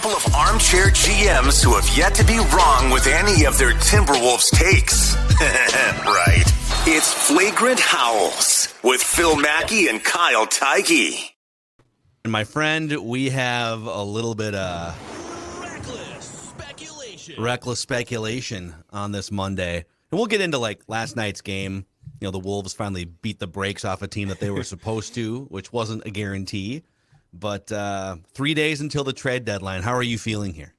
couple of armchair GMs who have yet to be wrong with any of their Timberwolves takes. Right. It's Flagrant Howls with Phil Mackey and Kyle Theige. And my friend, we have a little bit of reckless speculation on this Monday. And we'll get into like last night's game. You know, the Wolves finally beat the brakes off a team that they were supposed to, which wasn't a guarantee. But 3 days until the trade deadline. How are you feeling here?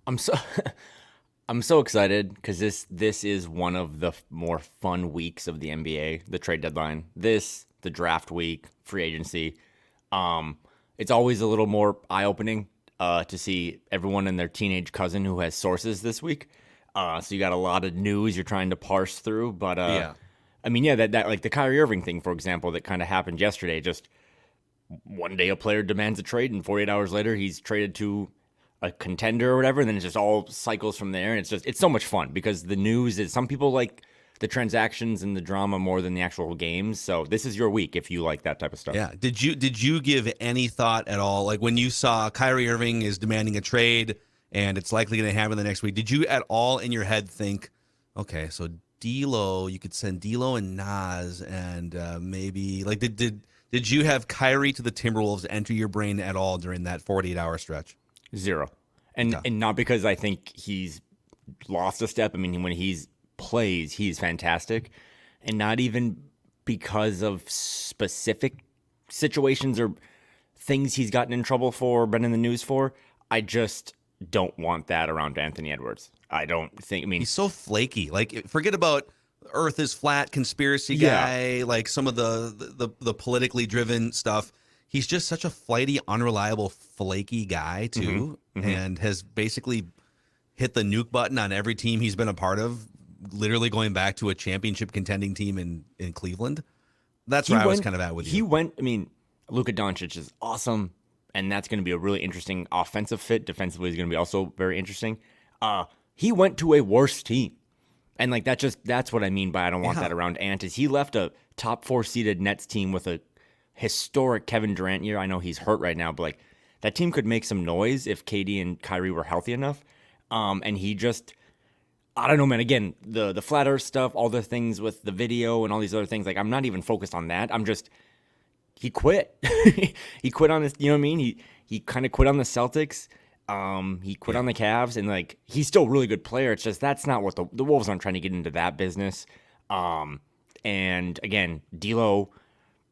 I'm so excited because this is one of the more fun weeks of the NBA, the trade deadline. The draft week, free agency. It's always a little more eye-opening to see everyone and their teenage cousin who has sources this week. So you got a lot of news you're trying to parse through. But yeah. I mean, yeah, that like the Kyrie Irving thing, for example, that kind of happened yesterday. Just one day a player demands a trade, and 48 hours later he's traded to a contender or whatever, and then it just all cycles from there. And it's so much fun because the news is, some people like the transactions and the drama more than the actual games. So this is your week if you like that type of stuff. Yeah. Did you give any thought at all, like when you saw Kyrie Irving is demanding a trade and it's likely going to happen the next week, did you at all in your head think, okay, so D'Lo, you could send D'Lo and Nas, and maybe like did you have Kyrie to the Timberwolves enter your brain at all during that 48-hour stretch? Zero. And not because I think he's lost a step. I mean, when he's plays, he's fantastic. And not even because of specific situations or things he's gotten in trouble for or been in the news for. I just don't want that around Anthony Edwards. I don't think, I mean, he's so flaky. Like, forget about Earth is flat conspiracy guy, like some of the politically driven stuff. He's just such a flighty, unreliable, flaky guy too, and has basically hit the nuke button on every team he's been a part of, literally going back to a championship contending team in Cleveland. That's where I was kind of at with you. He went, I mean, Luka Doncic is awesome, and that's going to be a really interesting offensive fit. Defensively is going to be also very interesting. He went to a worse team. And like that's what I mean by I don't want that around Ant, is he left a top 4 seeded Nets team with a historic Kevin Durant year. I know he's hurt right now, but like that team could make some noise if KD and Kyrie were healthy enough. And he just, I don't know, man. Again, the flat earth stuff, all the things with the video and all these other things, like I'm not even focused on that. I'm just, he quit. He quit on his, you know what I mean? He kind of quit on the Celtics. He quit on the Cavs, and like he's still a really good player. It's just that's not what the Wolves aren't trying to get into that business. And again, D'Lo,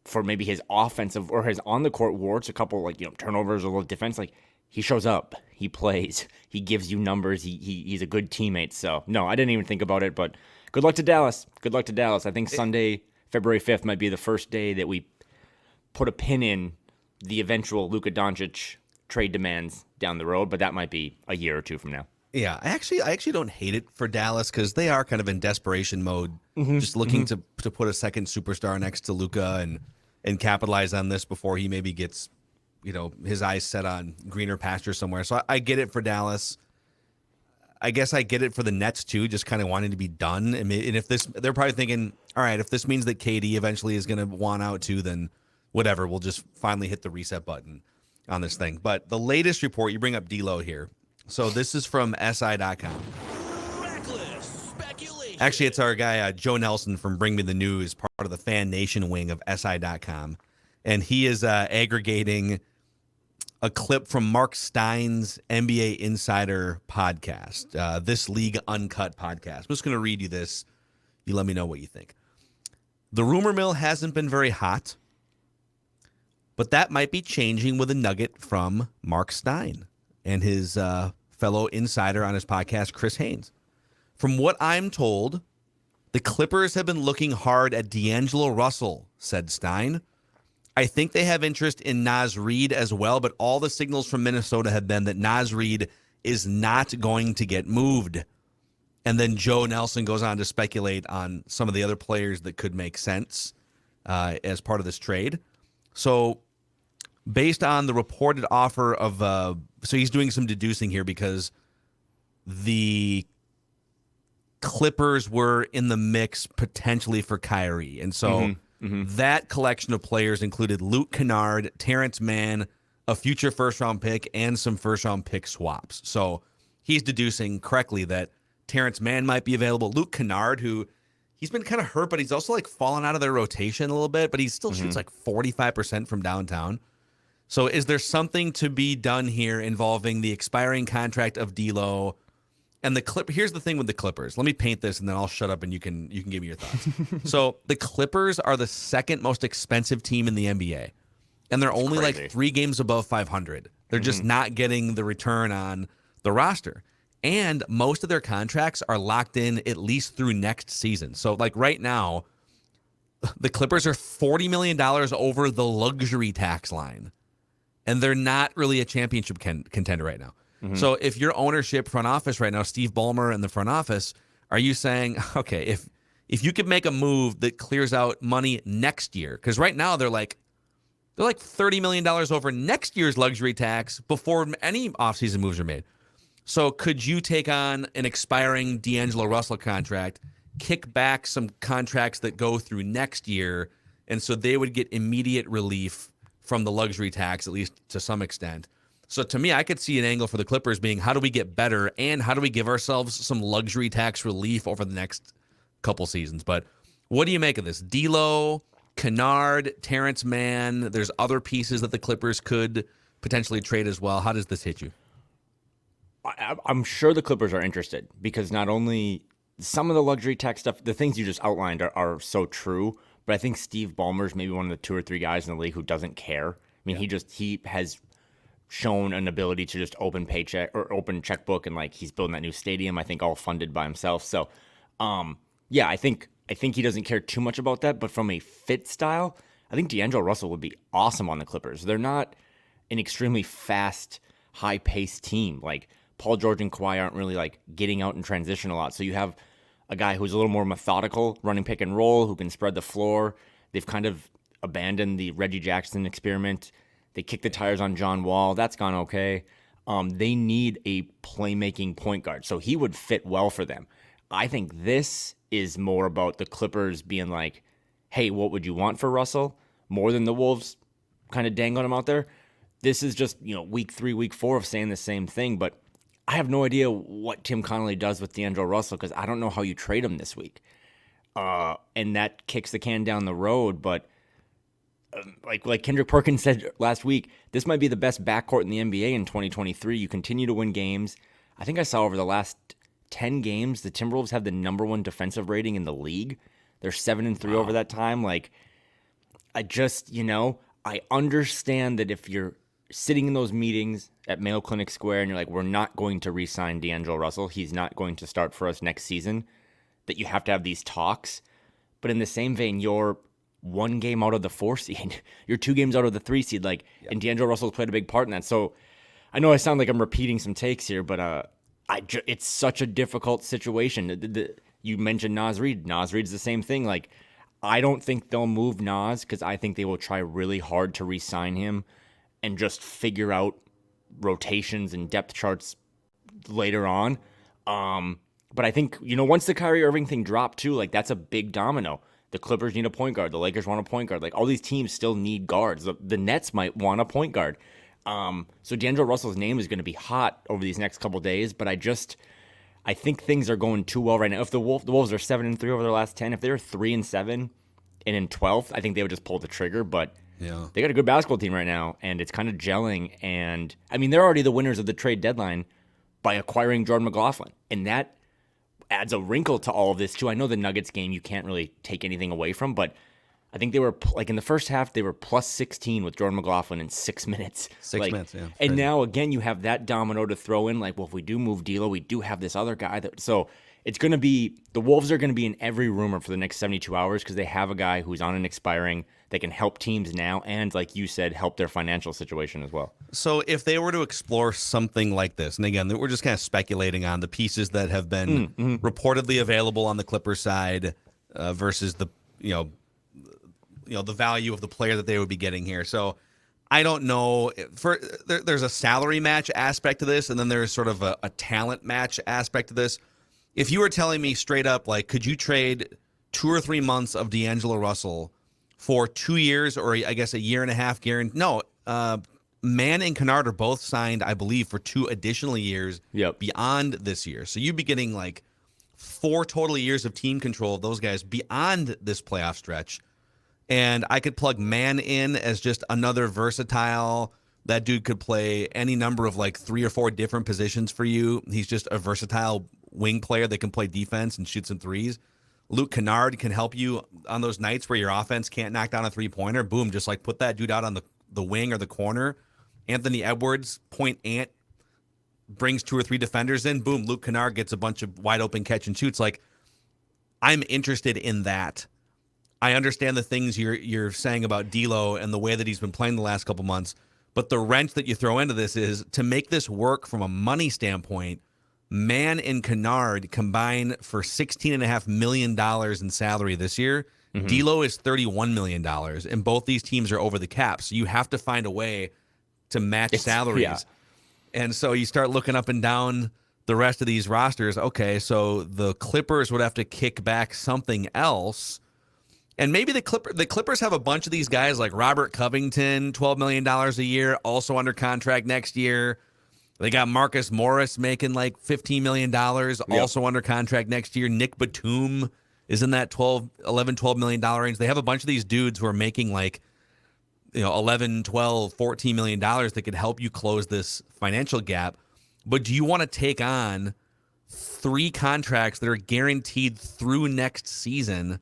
for maybe his offensive or his on the court warts, a couple like turnovers, a little defense, like he shows up, he plays, he gives you numbers, he's a good teammate. So no, I didn't even think about it. But good luck to Dallas. Good luck to Dallas. I think Sunday, February 5th, might be the first day that we put a pin in the eventual Luka Doncic trade demands down the road, but that might be a year or two from now. Yeah, I actually don't hate it for Dallas because they are kind of in desperation mode, just looking to put a second superstar next to Luka and capitalize on this before he maybe gets, his eyes set on greener pasture somewhere. So I get it for Dallas. I guess I get it for the Nets too, just kind of wanting to be done. And if this, they're probably thinking, all right, if this means that KD eventually is going to want out too, then whatever, we'll just finally hit the reset button on this thing. But the latest report, you bring up D'Lo here. So this is from SI.com. Actually, it's our guy, Joe Nelson from Bring Me the News, part of the Fan Nation wing of SI.com. And he is aggregating a clip from Marc Stein's NBA Insider podcast, This League Uncut podcast. I'm just going to read you this. You let me know what you think. The rumor mill hasn't been very hot, but that might be changing with a nugget from Marc Stein and his fellow insider on his podcast, Chris Haynes. From what I'm told, the Clippers have been looking hard at D'Angelo Russell, said Stein. I think they have interest in Naz Reid as well, but all the signals from Minnesota have been that Naz Reid is not going to get moved. And then Joe Nelson goes on to speculate on some of the other players that could make sense as part of this trade. So based on the reported offer of so he's doing some deducing here because the Clippers were in the mix potentially for Kyrie. And so that collection of players included Luke Kennard, Terrence Mann, a future first-round pick, and some first-round pick swaps. So he's deducing correctly that Terrence Mann might be available. Luke Kennard, who he's been kind of hurt, but he's also like fallen out of their rotation a little bit, but he still shoots like 45% from downtown. So is there something to be done here involving the expiring contract of D'Lo and the Clip? Here's the thing with the Clippers. Let me paint this, and then I'll shut up and you can give me your thoughts. So the Clippers are the second most expensive team in the NBA, and they're only like 3 games above 500. They're just not getting the return on the roster. And most of their contracts are locked in at least through next season. So like right now, the Clippers are $40 million over the luxury tax line. And they're not really a championship contender right now. So if your ownership front office right now, Steve Ballmer and the front office, are you saying, okay, if you could make a move that clears out money next year, because right now they're like $30 million over next year's luxury tax before any offseason moves are made. So could you take on an expiring D'Angelo Russell contract, kick back some contracts that go through next year, and so they would get immediate relief from the luxury tax, at least to some extent? So to me, I could see an angle for the Clippers being, how do we get better, and how do we give ourselves some luxury tax relief over the next couple seasons? But what do you make of this? D'Lo, Kennard, Terrence Mann, there's other pieces that the Clippers could potentially trade as well. How does this hit you? I'm sure the Clippers are interested, because not only some of the luxury tax stuff, the things you just outlined are so true, but I think Steve Ballmer's maybe one of the 2 or 3 guys in the league who doesn't care. I mean, he has shown an ability to just open paycheck or open checkbook, and like he's building that new stadium, I think all funded by himself. So, yeah, I think he doesn't care too much about that. But from a fit style, I think D'Angelo Russell would be awesome on the Clippers. They're not an extremely fast, high-paced team. Like Paul George and Kawhi aren't really like getting out in transition a lot. So you have a guy who's a little more methodical, running pick and roll, who can spread the floor. They've kind of abandoned the Reggie Jackson experiment. They kicked the tires on John Wall. That's gone okay. They need a playmaking point guard, so he would fit well for them. I think this is more about the Clippers being like, hey, what would you want for Russell? More than the Wolves kind of dangling him out there. This is just, week 3, week 4 of saying the same thing, but I have no idea what Tim Connolly does with D'Angelo Russell, because I don't know how you trade him this week. And that kicks the can down the road, but like Kendrick Perkins said last week, this might be the best backcourt in the NBA in 2023. You continue to win games. I think I saw over the last 10 games, the Timberwolves have the number 1 defensive rating in the league. They're 7-3 over that time. Like, I just, I understand that if you're sitting in those meetings at Mayo Clinic Square and you're like, we're not going to re-sign D'Angelo Russell, he's not going to start for us next season, that you have to have these talks. But in the same vein, you're 1 game out of the 4 seed. You're 2 games out of the 3 seed. And D'Angelo Russell's played a big part in that. So I know I sound like I'm repeating some takes here, but it's such a difficult situation. You mentioned Naz Reid. Naz Reid's the same thing. Like, I don't think they'll move Naz, because I think they will try really hard to re-sign him and just figure out rotations and depth charts later on. But I think, once the Kyrie Irving thing dropped too, like that's a big domino. The Clippers need a point guard. The Lakers want a point guard. Like all these teams still need guards. The Nets might want a point guard. So D'Angelo Russell's name is going to be hot over these next couple days, but I think things are going too well right now. If the Wolves are 7-3 over their last 10, if they're 3-7 and in 12th, I think they would just pull the trigger. But they got a good basketball team right now, and it's kind of gelling. And I mean, they're already the winners of the trade deadline by acquiring Jordan McLaughlin, and that adds a wrinkle to all of this too. I know the Nuggets game you can't really take anything away from, but I think they were in the first half they were plus 16 with Jordan McLaughlin in 6 minutes. 6 minutes, yeah. And now again you have that domino to throw in. Like, well, if we do move D'Lo, we do have this other guy. So it's going to be the Wolves are going to be in every rumor for the next 72 hours because they have a guy who's on an expiring that can help teams now and, like you said, help their financial situation as well. So if they were to explore something like this, and again, we're just kind of speculating on the pieces that have been reportedly available on the Clippers side versus the the value of the player that they would be getting here. So I don't know. There's a salary match aspect to this, and then there's sort of a talent match aspect to this. If you were telling me straight up, like, could you trade 2 or 3 months of D'Angelo Russell for 2 years, or I guess a year and a half guarantee? No, Mann and Kennard are both signed, I believe, for 2 additional years Yep. beyond this year. So you'd be getting like 4 total years of team control of those guys beyond this playoff stretch. And I could plug Mann in as just another versatile. That dude could play any number of like 3 or 4 different positions for you. He's just a versatile wing player that can play defense and shoot some threes. Luke Kennard can help you on those nights where your offense can't knock down a 3-pointer. Boom, just like put that dude out on the wing or the corner. Anthony Edwards, point ant, brings 2 or 3 defenders in. Boom, Luke Kennard gets a bunch of wide open catch and shoots. Like, I'm interested in that. I understand the things you're saying about D'Lo and the way that he's been playing the last couple months. But the wrench that you throw into this is to make this work from a money standpoint. Mann and Kennard combine for $16.5 million in salary this year. Mm-hmm. D'Lo is $31 million, and both these teams are over the cap. So you have to find a way to match salaries. Yeah. And so you start looking up and down the rest of these rosters. Okay, so the Clippers would have to kick back something else. And maybe the Clippers have a bunch of these guys like Robert Covington, $12 million a year, also under contract next year. They got Marcus Morris making like $15 million, also under contract next year. Nick Batum is in that $12 million range. They have a bunch of these dudes who are making like, $11, $12, $14 million that could help you close this financial gap. But do you want to take on 3 contracts that are guaranteed through next season,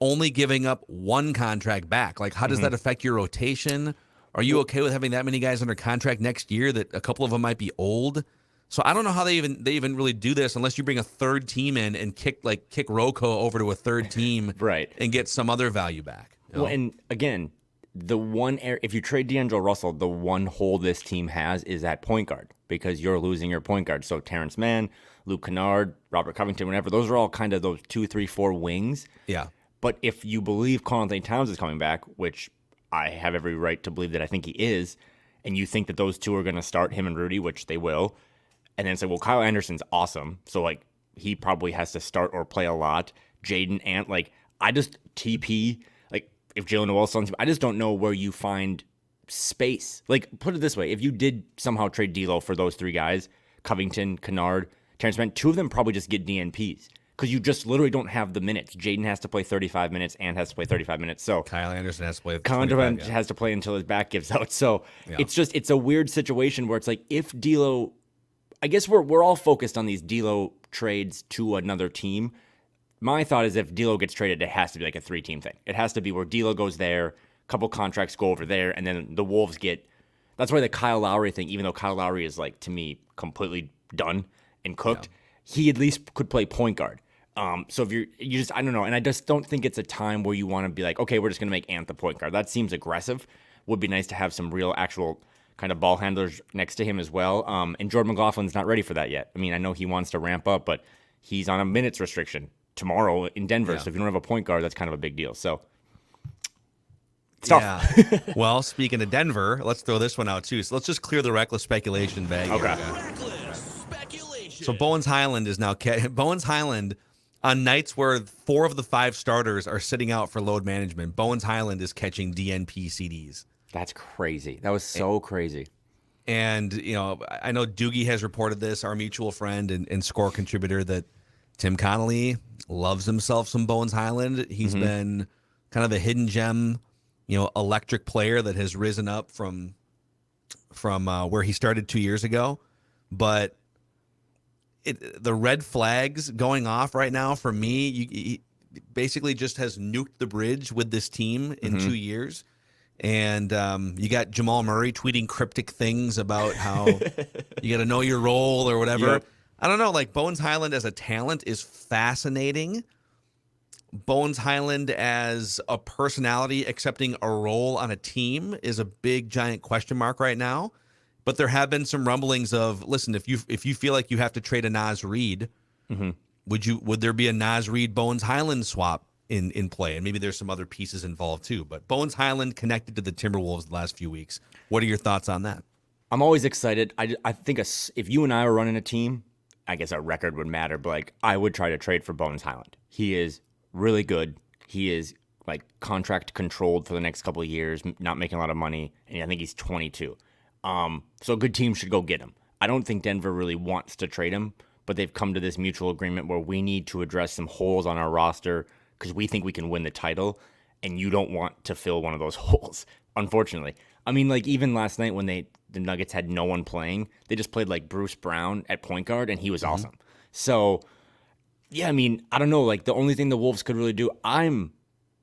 only giving up 1 contract back? Like, how does that affect your rotation? Are you okay with having that many guys under contract next year that a couple of them might be old? So I don't know how they even really do this unless you bring a third team in and kick Rocco over to a third team right, and get some other value back. Well, and again, the one if you trade D'Angelo Russell, the one hole this team has is at point guard because you're losing your point guard. So Terrence Mann, Luke Kennard, Robert Covington, whatever, those are all kind of those 2, 3, 4 wings. Yeah. But if you believe Karl-Anthony Towns is coming back, which I have every right to believe that I think he is, and you think that those 2 are going to start, him and Rudy, which they will, and then say, well, Kyle Anderson's awesome, so like he probably has to start or play a lot. Jaden Ant, like I just TP, like if Jalen Noel's on, I just don't know where you find space. Like put it this way, if you did somehow trade D'Lo for those 3 guys, Covington, Kennard, Terrence Mann, 2 of them probably just get DNPs. Because you just literally don't have the minutes. Jaden has to play 35 minutes and has to play 35 minutes. So Kyle Anderson has to play. Has to play until his back gives out. So it's a weird situation where it's like if D'Lo, I guess we're all focused on these D'Lo trades to another team. My thought is if D'Lo gets traded, it has to be like a 3-team thing. It has to be where D'Lo goes there, a couple contracts go over there, and then the Wolves get. That's why the Kyle Lowry thing, even though Kyle Lowry is like to me completely done and cooked, he at least could play point guard. So if you just, I don't know. And I just don't think it's a time where you want to be like, okay, we're just going to make Ant the point guard. That seems aggressive. Would be nice to have some real actual kind of ball handlers next to him as well. And Jordan McLaughlin's not ready for that yet. I mean, I know he wants to ramp up, but he's on a minutes restriction tomorrow in Denver. Yeah. So if you don't have a point guard, that's kind of a big deal. So it's tough. Yeah. Well, speaking of Denver, let's throw this one out too. So let's just clear the reckless speculation bag. Okay. Reckless speculation. So Bones Hyland is now Bones Hyland. On nights where 4 of the 5 starters are sitting out for load management, Bones Hyland is catching DNP CDs. That's crazy. That was so crazy. And, I know Doogie has reported this, our mutual friend and score contributor, that Tim Connolly loves himself some Bones Hyland. He's been kind of the hidden gem, electric player that has risen up from where he started 2 years ago. But the red flags going off right now for me, he basically just has nuked the bridge with this team in 2 years. And you got Jamal Murray tweeting cryptic things about how you got to know your role or whatever. Yep. I don't know. Like Bones Hyland as a talent is fascinating. Bones Hyland as a personality accepting a role on a team is a big, giant question mark right now. But there have been some rumblings of, listen, if you feel like you have to trade a Naz Reid, would there be a Naz Reid Bones Hyland swap in play? And maybe there's some other pieces involved too. But Bones Hyland connected to the Timberwolves the last few weeks. What are your thoughts on that? I'm always excited. I think if you and I were running a team, I guess a record would matter. But like I would try to trade for Bones Hyland. He is really good. He is like contract controlled for the next couple of years, not making a lot of money, and I think he's 22. So a good team should go get him. I don't think Denver really wants to trade him, but they've come to this mutual agreement where we need to address some holes on our roster because we think we can win the title, and you don't want to fill one of those holes, unfortunately. I mean, like, even last night when the Nuggets had no one playing, they just played, like, Bruce Brown at point guard, and he was awesome. So, yeah, I mean, I don't know. Like, the only thing the Wolves could really do, I'm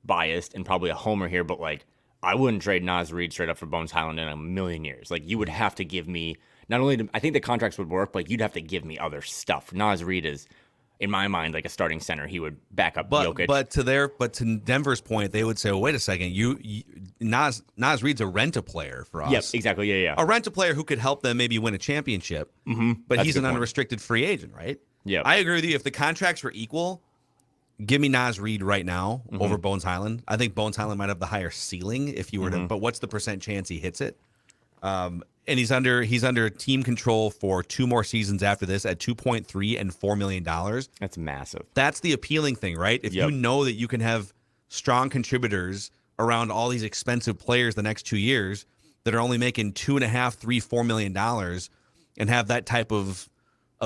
biased and probably a homer here, but, like, I wouldn't trade Naz Reid straight up for Bones Hyland in a million years. Like, you would have to give me, not only, I think the contracts would work, but you'd have to give me other stuff. Naz Reid is, in my mind, like a starting center. He would back up Jokic. But to Denver's point, they would say, well, wait a second, Naz Reid's a rent-a-player for us. Yep, exactly. Yeah. A rent-a-player who could help them maybe win a championship, but he's an unrestricted free agent, right? Yeah. I agree with you. If the contracts were equal, give me Naz Reid right now over Bones Hyland. I think Bones Hyland might have the higher ceiling if you were to, but what's the percent chance he hits it? And he's under team control for 2 more seasons after this at $2.3 and $4 million. That's massive. That's the appealing thing, right? If you know that you can have strong contributors around all these expensive players the next 2 years that are only making $2.5, $3, $4 million and have that type of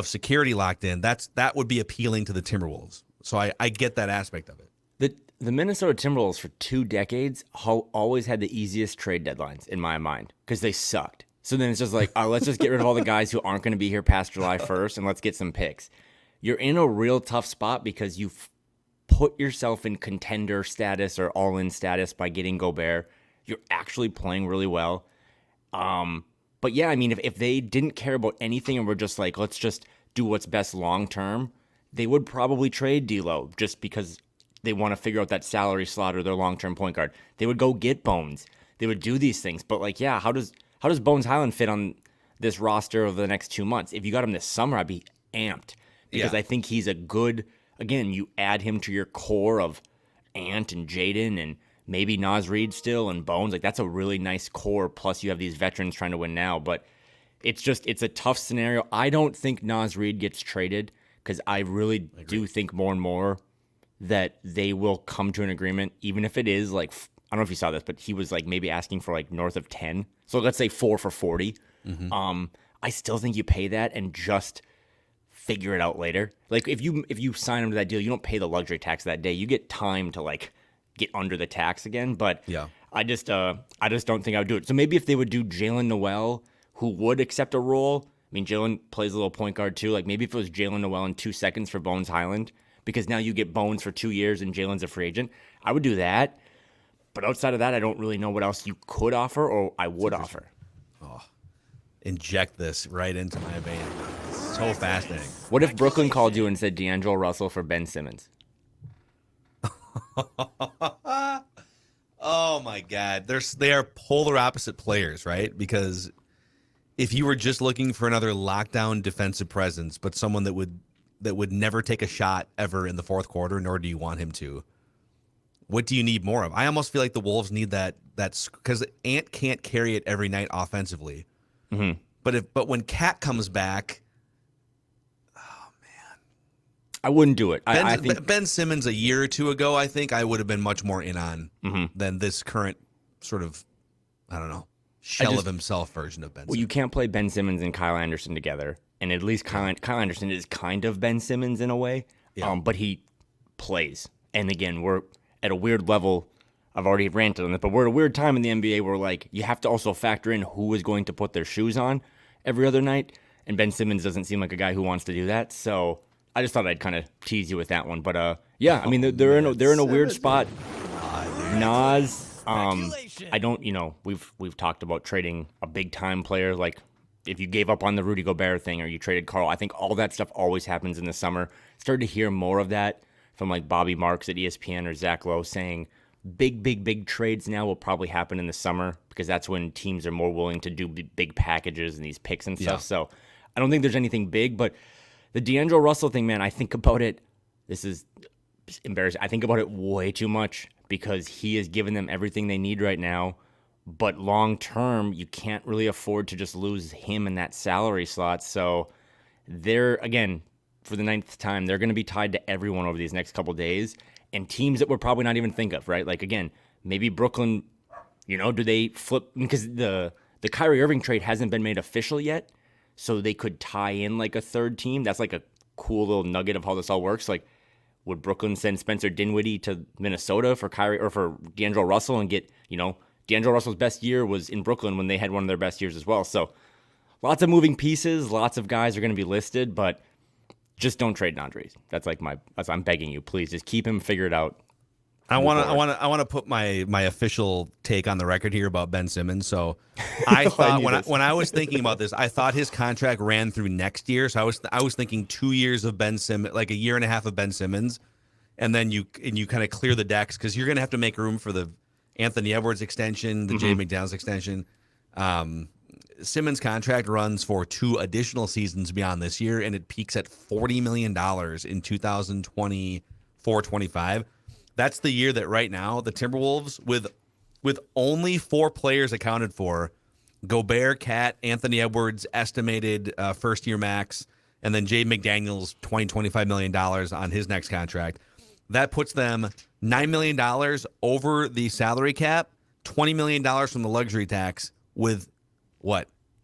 security locked in, that would be appealing to the Timberwolves. So I get that aspect of it. The Minnesota Timberwolves for 2 decades always had the easiest trade deadlines in my mind because they sucked. So then it's just like, let's just get rid of all the guys who aren't going to be here past July 1st and let's get some picks. You're in a real tough spot because you've put yourself in contender status or all-in status by getting Gobert. You're actually playing really well. But yeah, I mean, if they didn't care about anything and were just like, let's just do what's best long-term, they would probably trade D'Lo just because they want to figure out that salary slot or their long-term point guard. They would go get Bones. They would do these things. But like, yeah, how does Bones Hyland fit on this roster over the next 2 months? If you got him this summer, I'd be amped because I think he's a good, again, you add him to your core of Ant and Jaden and maybe Naz Reid still and Bones. Like, that's a really nice core. Plus you have these veterans trying to win now, but it's a tough scenario. I don't think Naz Reid gets traded because I really do think more and more that they will come to an agreement, even if it is like, I don't know if you saw this, but he was like maybe asking for like north of 10. So let's say 4 for 40. I still think you pay that and just figure it out later. Like if you sign him to that deal, you don't pay the luxury tax that day. You get time to like get under the tax again. But I just don't think I would do it. So maybe if they would do Jalen Noel, who would accept a role. I mean, Jalen plays a little point guard too. Like maybe if it was Jalen Noel in 2 seconds for Bones Hyland, because now you get Bones for 2 years and Jalen's a free agent. I would do that. But outside of that, I don't really know what else you could offer or I would offer. Oh, inject this right into my vein. It's so fascinating. What if Brooklyn called you and said D'Angelo Russell for Ben Simmons? Oh my God. They are polar opposite players, right? Because if you were just looking for another lockdown defensive presence, but someone that would never take a shot ever in the fourth quarter, nor do you want him to, what do you need more of? I almost feel like the Wolves need that because Ant can't carry it every night offensively. But when Cat comes back, oh man, I wouldn't do it. I think Ben Simmons a year or two ago, I think I would have been much more in on than this current sort of, I don't know, shell of himself version of Ben Simmons. Well, you can't play Ben Simmons and Kyle Anderson together. And at least Kyle Anderson is kind of Ben Simmons in a way, but he plays. And again, we're at a weird level. I've already ranted on it, but we're at a weird time in the NBA where like you have to also factor in who is going to put their shoes on every other night. And Ben Simmons doesn't seem like a guy who wants to do that. So I just thought I'd kind of tease you with that one. But yeah, I mean they're in a weird spot. Nas, I don't, we've talked about trading a big time player like. If you gave up on the Rudy Gobert thing or you traded Carl, I think all that stuff always happens in the summer. Started to hear more of that from like Bobby Marks at ESPN or Zach Lowe saying big trades now will probably happen in the summer because that's when teams are more willing to do big packages and these picks and stuff. So I don't think there's anything big, but the D'Angelo Russell thing, man, I think about it. This is embarrassing. I think about it way too much because he has given them everything they need right now. But long term, you can't really afford to just lose him in that salary slot. So they're, again, for the 9th time, they're going to be tied to everyone over these next couple days. And teams that we're probably not even think of, right? Like, again, maybe Brooklyn, do they flip? Because the the Kyrie Irving trade hasn't been made official yet, so they could tie in like a third team. That's like a cool little nugget of how this all works. Like, would Brooklyn send Spencer Dinwiddie to Minnesota for Kyrie or for D'Angelo Russell and get, D'Angelo Russell's best year was in Brooklyn when they had one of their best years as well. So lots of moving pieces, lots of guys are going to be listed, but just don't trade Andres. That's I'm begging you, please just keep him figured out. I want to put my official take on the record here about Ben Simmons. So I thought when I was thinking about this, I thought his contract ran through next year. So I was thinking 2 years of Ben Simmons, like a year and a half of Ben Simmons, and then you kind of clear the decks because you're going to have to make room for the Anthony Edwards extension, the Jay McDaniels extension. Simmons' contract runs for 2 additional seasons beyond this year, and it peaks at $40 million in 2024-25. That's the year that right now the Timberwolves, with only 4 players accounted for, Gobert, Cat, Anthony Edwards, estimated first-year max, and then Jay McDaniels, $25 million on his next contract. That puts them $9 million over the salary cap, $20 million from the luxury tax, with,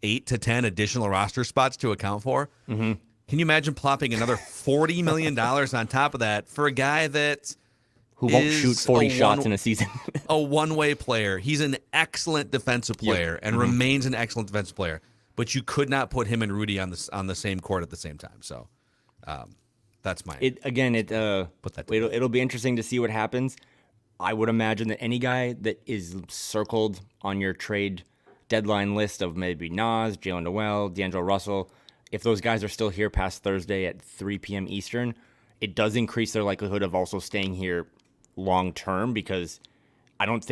8 to 10 additional roster spots to account for? Mm-hmm. Can you imagine plopping another $40 million on top of that for a guy who won't shoot 40 shots in a season? A one-way player. He's an excellent defensive player and remains an excellent defensive player, but you could not put him and Rudy on the same court at the same time. So that's my it'll be interesting to see what happens. I would imagine that any guy that is circled on your trade deadline list of maybe Nas, Jalen Noel, D'Angelo Russell, if those guys are still here past Thursday at 3 p.m. Eastern, it does increase their likelihood of also staying here long term, because I don't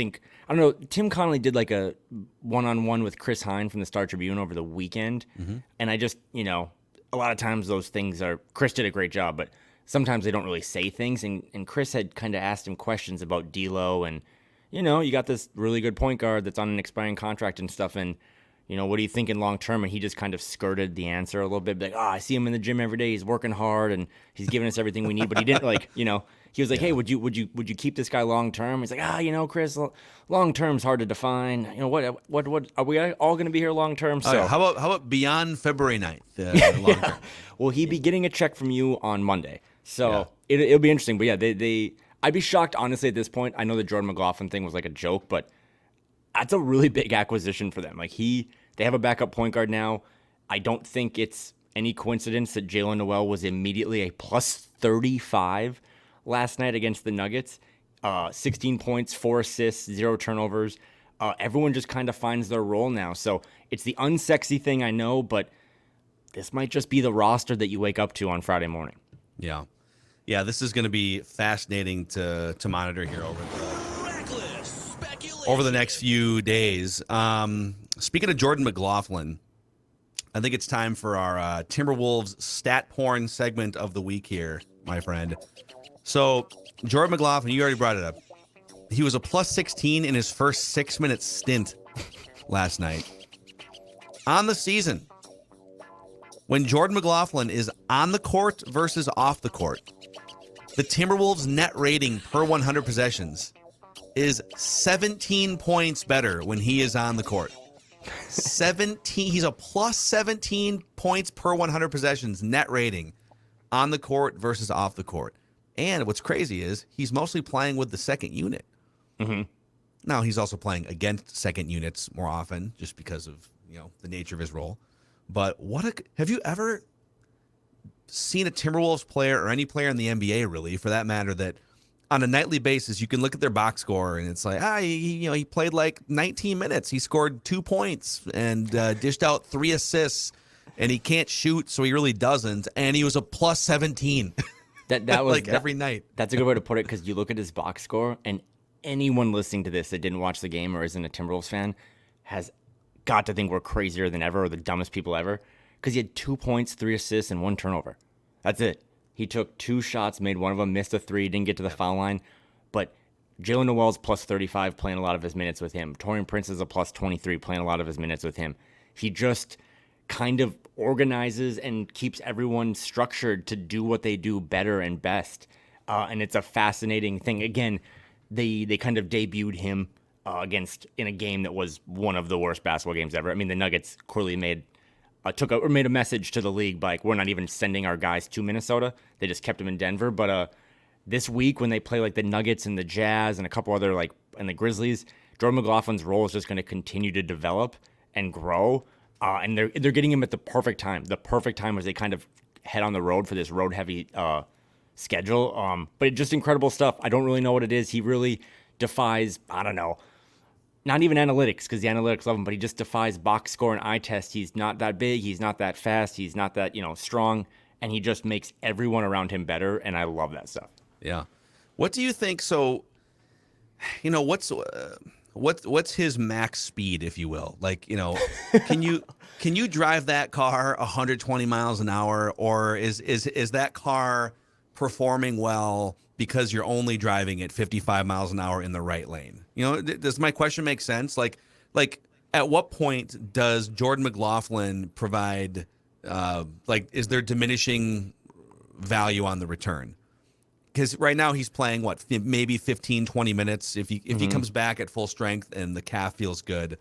know, Tim Connolly did like a one-on-one with Chris Hine from the Star Tribune over the weekend, and I just, a lot of times those things Chris did a great job, but sometimes they don't really say things, and Chris had kind of asked him questions about D'Lo, and you got this really good point guard that's on an expiring contract and stuff, and what are you thinking long term? And he just kind of skirted the answer a little bit, like, I see him in the gym every day. He's working hard and he's giving us everything we need. But he didn't he was like, hey, would you keep this guy long term? He's like, Chris, long term's hard to define. What are we all going to be here long term? So how about beyond February 9th? Long term? Well, he'd be getting a check from you on Monday, so it'll be interesting. But yeah, I'd be shocked honestly at this point. I know the Jordan McLaughlin thing was like a joke, but that's a really big acquisition for them. Like they have a backup point guard now. I don't think it's any coincidence that Jalen Noel was immediately a plus 35 last night against the Nuggets. 16 points, 4 assists, 0 turnovers. Everyone just kind of finds their role now. So it's the unsexy thing, I know, but this might just be the roster that you wake up to on Friday morning. Yeah. Yeah, this is going to be fascinating to monitor here over the next few days. Speaking of Jordan McLaughlin, I think it's time for our Timberwolves stat porn segment of the week here, my friend. So Jordan McLaughlin, you already brought it up. He was a plus 16 in his first 6-minute stint last night. On the season, when Jordan McLaughlin is on the court versus off the court, the Timberwolves' net rating per 100 possessions is 17 points better when he is on the court. 17. He's a plus 17 points per 100 possessions net rating on the court versus off the court. And what's crazy is he's mostly playing with the second unit. Mm-hmm. Now he's also playing against second units more often just because of the nature of his role. But have you ever seen a Timberwolves player or any player in the NBA really, for that matter, that on a nightly basis you can look at their box score and it's like, he played like 19 minutes. He scored 2 points and dished out 3 assists, and he can't shoot, so he really doesn't. And he was a plus 17. That was like every night. That's a good way to put it, because you look at his box score, and anyone listening to this that didn't watch the game or isn't a Timberwolves fan has got to think we're crazier than ever, or the dumbest people ever, because he had 2 points, 3 assists, and 1 turnover. That's it. He took 2 shots, made one of them, missed a 3, didn't get to the foul line. But Jalen Noel's plus 35 playing a lot of his minutes with him. Taurean Prince is a plus 23 playing a lot of his minutes with him. He just kind of organizes and keeps everyone structured to do what they do better and best. And it's a fascinating thing. Again, they kind of debuted him in a game that was one of the worst basketball games ever. I mean, the Nuggets clearly made a message to the league, like, we're not even sending our guys to Minnesota. They just kept them in Denver. But this week when they play like the Nuggets and the Jazz and a couple other and the Grizzlies, Jordan McLaughlin's role is just going to continue to develop and grow. And they're getting him at the perfect time. The perfect time as they kind of head on the road for this road heavy schedule. But just incredible stuff. I don't really know what it is. He really defies, I don't know, not even analytics, because the analytics love him, but he just defies box score and eye test. He's not that big. He's not that fast. He's not that, strong. And he just makes everyone around him better. And I love that stuff. Yeah. What do you think? So, what's his max speed, if you will? Like, can you drive that car 120 miles an hour, or is that car performing well because you're only driving at 55 miles an hour in the right lane? Does my question make sense? Like at what point does Jordan McLaughlin provide, is there diminishing value on the return? Because right now he's playing, maybe 15, 20 minutes. If he comes back at full strength and the calf feels good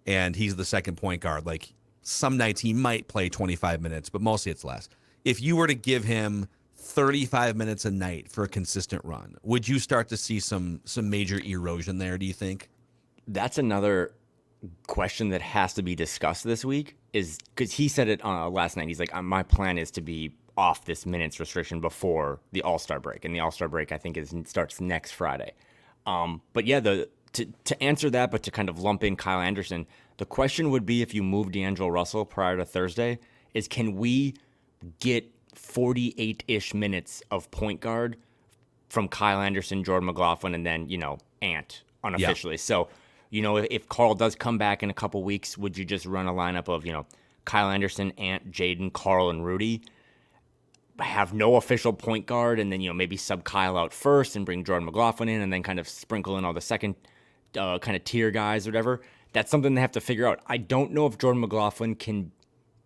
and he's the second point guard, like some nights he might play 25 minutes, but mostly it's less. If you were to give him 35 minutes a night for a consistent run, would you start to see some major erosion there, do you think? That's another question that has to be discussed this week, is because he said it last night. He's like, my plan is to be off this minutes restriction before the All-Star break. And the All-Star break, I think, starts next Friday. But yeah, to answer that, but to kind of lump in Kyle Anderson, the question would be, if you move D'Angelo Russell prior to Thursday, is can we get 48-ish minutes of point guard from Kyle Anderson, Jordan McLaughlin, and then, Ant unofficially. Yeah. So, if Carl does come back in a couple weeks, would you just run a lineup of, Kyle Anderson, Ant, Jaden, Carl, and Rudy? Have no official point guard, and then, maybe sub Kyle out first and bring Jordan McLaughlin in, and then kind of sprinkle in all the second kind of tier guys or whatever. That's something they have to figure out. I don't know if Jordan McLaughlin can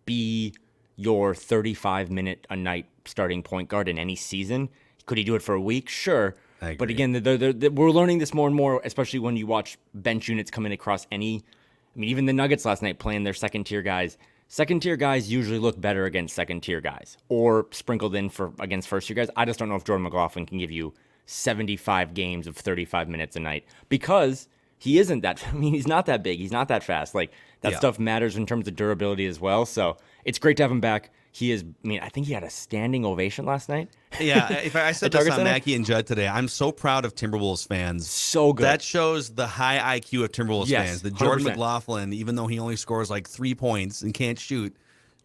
be your 35-minute a night starting point guard in any season. Could he do it for a week? Sure. But again, we're learning this more and more, especially when you watch bench units come in across even the Nuggets last night playing their second-tier guys. Second-tier guys usually look better against second-tier guys, or sprinkled in against first-tier guys. I just don't know if Jordan McLaughlin can give you 75 games of 35 minutes a night, because he isn't that. He's not that big. He's not that fast. That stuff matters in terms of durability as well. So it's great to have him back. He is. I think he had a standing ovation last night. Yeah, if I said this on Mackey and Judd today, I'm so proud of Timberwolves fans. So good. That shows the high IQ of Timberwolves fans. That Jordan 100%. McLaughlin, even though he only scores 3 points and can't shoot,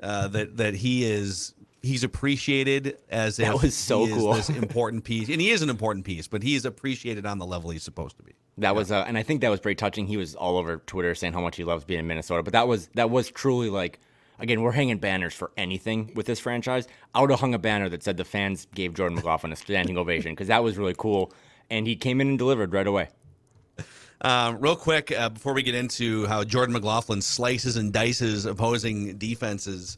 that he's appreciated as that if was so he cool. is this important piece, and he is an important piece, but he is appreciated on the level he's supposed to be. That was, and I think that was very touching. He was all over Twitter saying how much he loves being in Minnesota. But that was truly again, we're hanging banners for anything with this franchise. I would have hung a banner that said the fans gave Jordan McLaughlin a standing ovation, because that was really cool, and he came in and delivered right away. Real quick, before we get into how Jordan McLaughlin slices and dices opposing defenses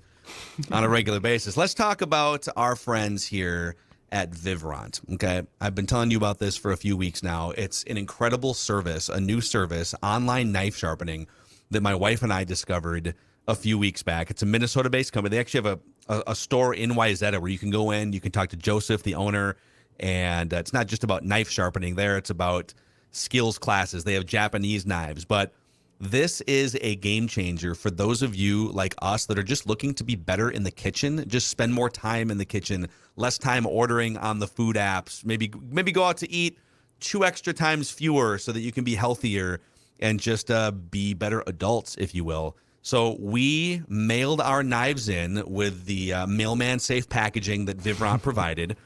on a regular basis, let's talk about our friends here at Vivrant. Okay, I've been telling you about this for a few weeks now. It's an incredible service, a new service, online knife sharpening, that my wife and I discovered a few weeks back. It's a Minnesota-based company. They actually have a store in Wayzata where you can go in, you can talk to Joseph, the owner, and it's not just about knife sharpening there. It's about skills classes. They have Japanese knives, but this is a game changer for those of you like us that are just looking to be better in the kitchen, just spend more time in the kitchen, less time ordering on the food apps, maybe go out to eat 2 extra times fewer so that you can be healthier and just be better adults, if you will. So we mailed our knives in with the mailman safe packaging that Vivrant provided.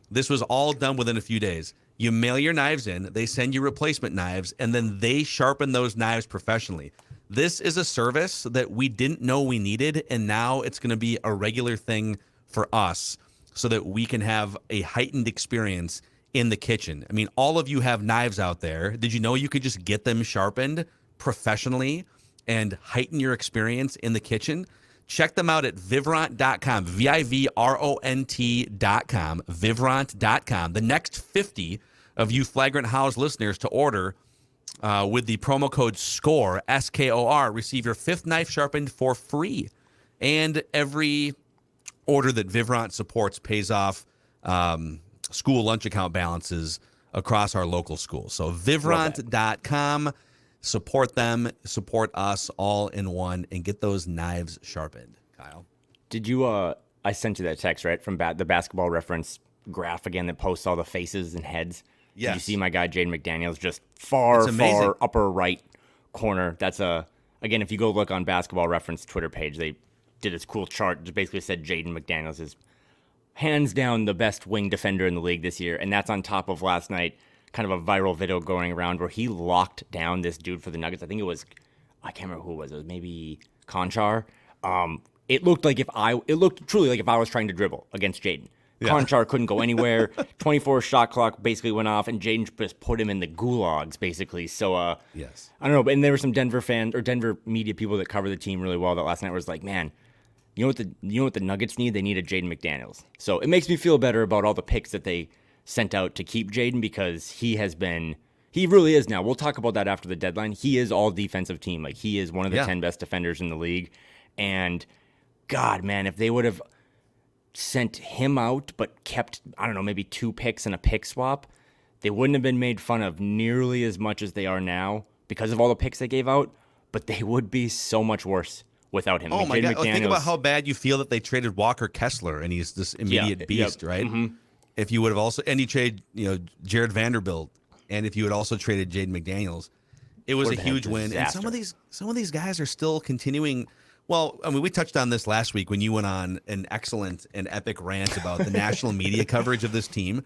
This was all done within a few days. You mail your knives in, they send you replacement knives, and then they sharpen those knives professionally. This is a service that we didn't know we needed, and now it's going to be a regular thing for us so that we can have a heightened experience in the kitchen. All of you have knives out there. Did you know you could just get them sharpened professionally and heighten your experience in the kitchen? Check them out at Vivrant.com, Vivront.com, Vivrant.com. The next 50 of you Flagrant Howls listeners to order with the promo code SCORE, SKOR, receive your 5th knife sharpened for free. And every order that Vivrant supports pays off school lunch account balances across our local schools. So Vivrant.com, support them, support us all in one, and get those knives sharpened. Kyle? Did you, I sent you that text, right, from the Basketball Reference graph again that posts all the faces and heads? Yes. Did you see my guy Jaden McDaniels just far upper right corner? That's again, if you go look on Basketball Reference Twitter page, they did this cool chart. Just basically said Jaden McDaniels is hands down the best wing defender in the league this year, and that's on top of last night, kind of a viral video going around where he locked down this dude for the Nuggets. I think it was, I can't remember who it was. It was maybe Conchar. It looked truly like if I was trying to dribble against Jaden. Yeah. Conchar couldn't go anywhere. 24 shot clock basically went off, and Jaden just put him in the gulags, basically. So, yes. I don't know. And there were some Denver fans or Denver media people that cover the team really well that last night was like, man, you know what the Nuggets need? They need a Jaden McDaniels. So it makes me feel better about all the picks that they sent out to keep Jaden, because he really is now. We'll talk about that after the deadline. He is all defensive team. Like, he is one of the 10 best defenders in the league. And God, man, if they would have sent him out but kept, I don't know, maybe 2 picks and a pick swap, they wouldn't have been made fun of nearly as much as they are now because of all the picks they gave out, but they would be so much worse without him. Oh, my God. Think about how bad you feel that they traded Walker Kessler, and he's this immediate beast, right? Mm-hmm. If you would have also, and you trade, Jared Vanderbilt, and if you had also traded Jaden McDaniels, it was a huge win. And some of these guys are still continuing. Well, I mean, we touched on this last week when you went on an excellent and epic rant about the national media coverage of this team.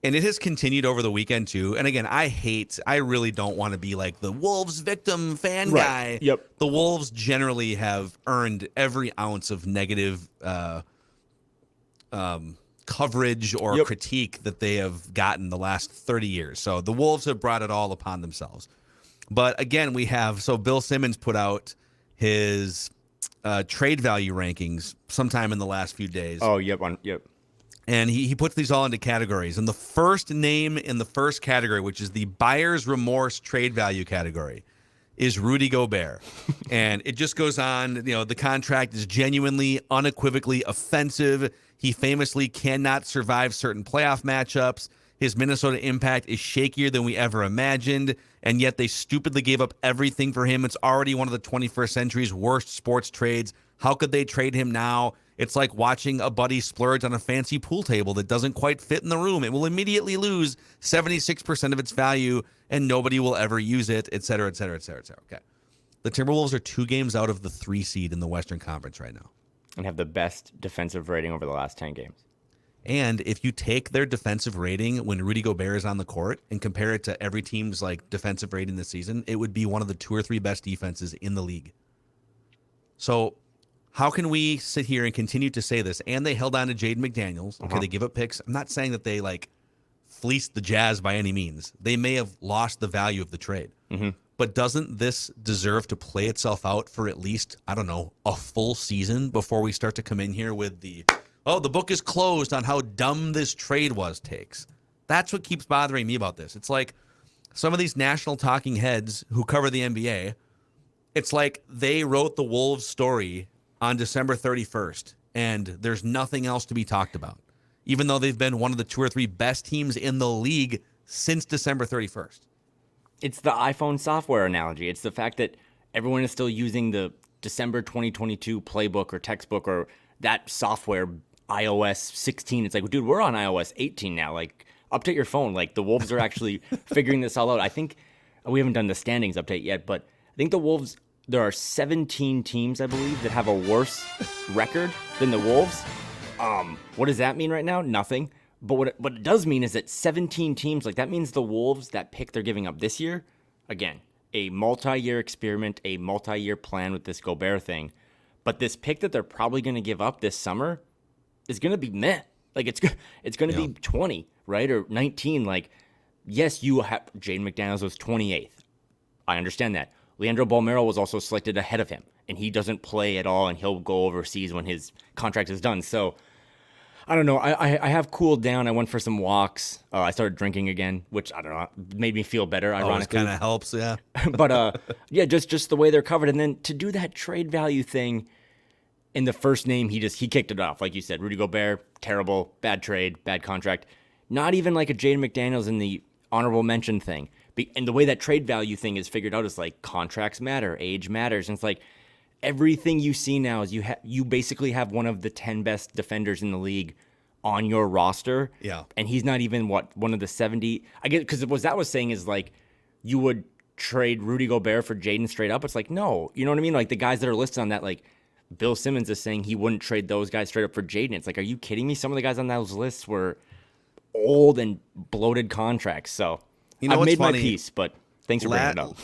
And it has continued over the weekend, too. And again, I really don't want to be like the Wolves victim fan guy. Yep. The Wolves generally have earned every ounce of negative coverage or critique that they have gotten the last 30 years. So the Wolves have brought it all upon themselves. But again, Bill Simmons put out his trade value rankings sometime in the last few days. Oh, yep. And he puts these all into categories. And the first name in the first category, which is the buyer's remorse trade value category, is Rudy Gobert. And it just goes on, the contract is genuinely, unequivocally offensive. He famously cannot survive certain playoff matchups. His Minnesota impact is shakier than we ever imagined, and yet they stupidly gave up everything for him. It's already one of the 21st century's worst sports trades. How could they trade him now? It's like watching a buddy splurge on a fancy pool table that doesn't quite fit in the room. It will immediately lose 76% of its value, and nobody will ever use it, et cetera, et cetera, et cetera, et cetera. Okay. The Timberwolves are 2 games out of the 3 seed in the Western Conference right now. And have the best defensive rating over the last 10 games. And if you take their defensive rating when Rudy Gobert is on the court and compare it to every team's defensive rating this season, it would be one of the 2 or 3 best defenses in the league. So how can we sit here and continue to say this? And they held on to Jaden McDaniels. Okay, they give up picks. I'm not saying that they fleeced the Jazz by any means. They may have lost the value of the trade. Mm-hmm. But doesn't this deserve to play itself out for at least, I don't know, a full season before we start to come in here with the book is closed on how dumb this trade was takes? That's what keeps bothering me about this. It's like some of these national talking heads who cover the NBA, it's like they wrote the Wolves story on December 31st, and there's nothing else to be talked about, even though they've been one of the 2 or 3 best teams in the league since December 31st. It's the iPhone software analogy. It's the fact that everyone is still using the December 2022 playbook or textbook or that software, iOS 16. It's like, dude, we're on iOS 18 now. Update your phone. The Wolves are actually figuring this all out. I think we haven't done the standings update yet, but I think the Wolves, there are 17 teams, I believe, that have a worse record than the Wolves. What does that mean right now? Nothing. But what it does mean is that 17 teams, that means the Wolves, that pick they're giving up this year, again, a multi-year experiment, a multi-year plan with this Gobert thing. But this pick that they're probably going to give up this summer is going to be meh. It's going to be 20, right? Or 19. Yes, you have Jaden McDaniels was 28th. I understand that. Leandro Bolmero was also selected ahead of him, and he doesn't play at all, and he'll go overseas when his contract is done. So I don't know. I have cooled down. I went for some walks. I started drinking again, which I don't know, made me feel better. Ironically, kind of helps, yeah. But yeah, just the way they're covered, and then to do that trade value thing in the first name, he kicked it off, like you said. Rudy Gobert, terrible, bad trade, bad contract. Not even like a Jaden McDaniels in the honorable mention thing. And the way that trade value thing is figured out is like contracts matter, age matters, and it's like everything you see now is you basically have one of the 10 best defenders in the league on your roster. Yeah. And he's not even one of the 70. I get, because what that was saying is like you would trade Rudy Gobert for Jaden straight up. It's like, no, you know what I mean? Like the guys that are listed on that, like Bill Simmons is saying he wouldn't trade those guys straight up for Jaden. It's like, are you kidding me? Some of the guys on those lists were old and bloated contracts. So I've made my peace, but thanks for bringing it up.